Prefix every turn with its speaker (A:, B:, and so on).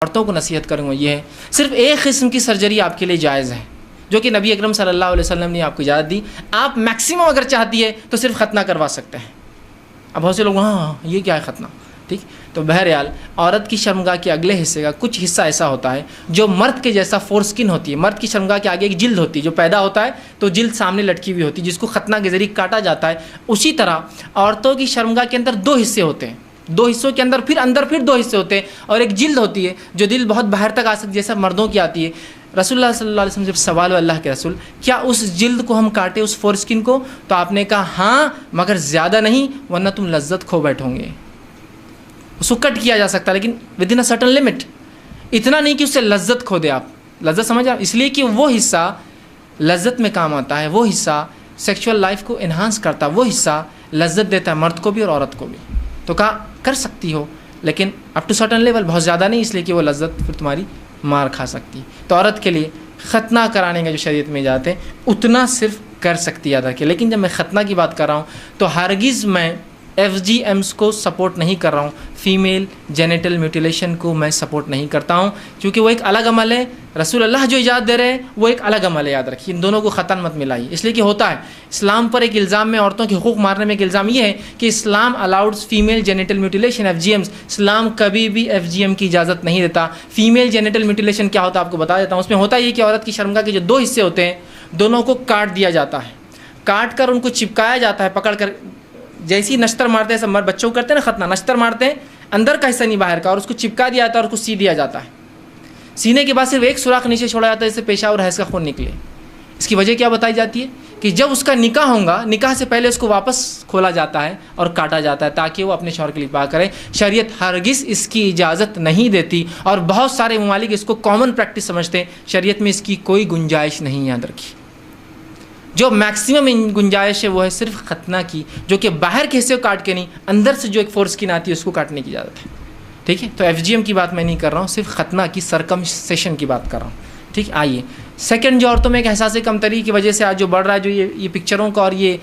A: औरतों को नसीहत करूँगा ये है, सिर्फ एक किस्म की सर्जरी आपके लिए जायज़ है जो कि नबी अकरम सल्लल्लाहु अलैहि वसल्लम ने आपको इजाज़त दी। आप मैक्सिमम अगर चाहती है तो सिर्फ खतना करवा सकते हैं। अब बहुत से लोग हाँ ये क्या है खतना, ठीक। तो बहरहाल औरत की शर्मगाह के अगले हिस्से का कुछ हिस्सा ऐसा होता है जो मर्द के जैसा फोर स्किन होती है। मर्द की शर्मगाह के आगे एक जिल्द होती है, जो पैदा होता है तो जिल्द सामने लटकी हुई होती है जिसको खतना के ज़रिए काटा जाता है। उसी तरह औरतों की शर्मगाह के अंदर दो हिस्से होते हैं, दो हिस्सों के अंदर फिर दो हिस्से होते हैं और एक जिल्द होती है जो दिल बहुत बाहर तक आ सकती है जैसा मर्दों की आती है। रसूलुल्लाह सल्लल्लाहु अलैहि वसल्लम जब सवाल अल्लाह के रसूल क्या उस जिल्द को हम काटे, उस फोर स्किन को, तो आपने कहा हाँ मगर ज़्यादा नहीं वरना तुम लज्जत खो बैठोगे। उसको कट किया जा सकता है लेकिन with in a certain limit, इतना नहीं कि उससे लज्जत खो दे आप। लज्जत समझ आप, इसलिए कि वो हिस्सा लज्जत में काम आता है, वो हिस्सा सेक्सुअल लाइफ को इन्हांस करता है, वो हिस्सा लज्जत देता है मर्द को भी और औरत को भी। तो कहा कर सकती हो लेकिन अप टू सर्टन लेवल, बहुत ज़्यादा नहीं, इसलिए कि वो लज्जत फिर तुम्हारी मार खा सकती है। तो औरत के लिए ख़तना कराने का जो शरीयत में इजाज़त है उतना सिर्फ कर सकती है अदा के। लेकिन जब मैं ख़तना की बात कर रहा हूँ तो हरगिज़ मैं FGMs को सपोर्ट नहीं कर रहा हूँ, फीमेल जेनिटल म्यूटिलेशन को मैं सपोर्ट नहीं करता हूँ, क्योंकि वो एक अलग अमल है। रसूल अल्लाह जो इजाज़त दे रहे हैं वो एक अलग अमल है, याद रखिए। इन दोनों को ख़तन मत मिलाइए। इसलिए कि होता है इस्लाम पर एक इल्ज़ाम में औरतों के हुकूक मारने में एक इल्ज़ाम ये है कि इस्लाम अलाउड्स फीमेल जेनिटल म्यूटिलेशन FGMs। इस्लाम कभी भी FGM की इजाज़त नहीं देता। फीमेल जेनिटल म्यूटिलेशन क्या होता है आपको बता देता हूँ। उसमें होता ये कि औरत की शर्मगाह के जो दो हिस्से होते हैं दोनों को काट दिया जाता है, काट कर उनको चिपकाया जाता है पकड़ कर, जैसी नश्तर मारते हैं, सब बच्चों को करते हैं ना खतना, नश्तर मारते हैं अंदर का हिस्सा नहीं बाहर का, और उसको चिपका दिया जाता है और उसको सी दिया जाता है। सीने के बाद सिर्फ एक सुराख नीचे छोड़ा जाता है जिससे पेशाब और हैज़ का खून निकले। इसकी वजह क्या बताई जाती है कि जब उसका निकाह होगा, निकाह से पहले उसको वापस खोला जाता है और काटा जाता है ताकि वो अपने शौहर के लिए पाक करे। शरीयत हरगिज़ इसकी इजाज़त नहीं देती और बहुत सारे ममालिक इसको कॉमन प्रैक्टिस समझते हैं। शरीयत में इसकी कोई गुंजाइश नहीं, याद रखिए। जो मैक्सिमम गुंजाइश है वो है सिर्फ खतना की, जो कि बाहर के हिस्से को काट के नहीं, अंदर से जो एक फोर स्किन आती है उसको काटने की इजाज़त है, ठीक है। तो FGM की बात मैं नहीं कर रहा हूँ, सिर्फ खतना की, सरकमसेशन की बात कर रहा हूँ, ठीक। आइए सेकंड, जो औरतों में एक एहसास कमतरी की वजह से आज जो बढ़ रहा है, जो ये पिक्चरों का और ये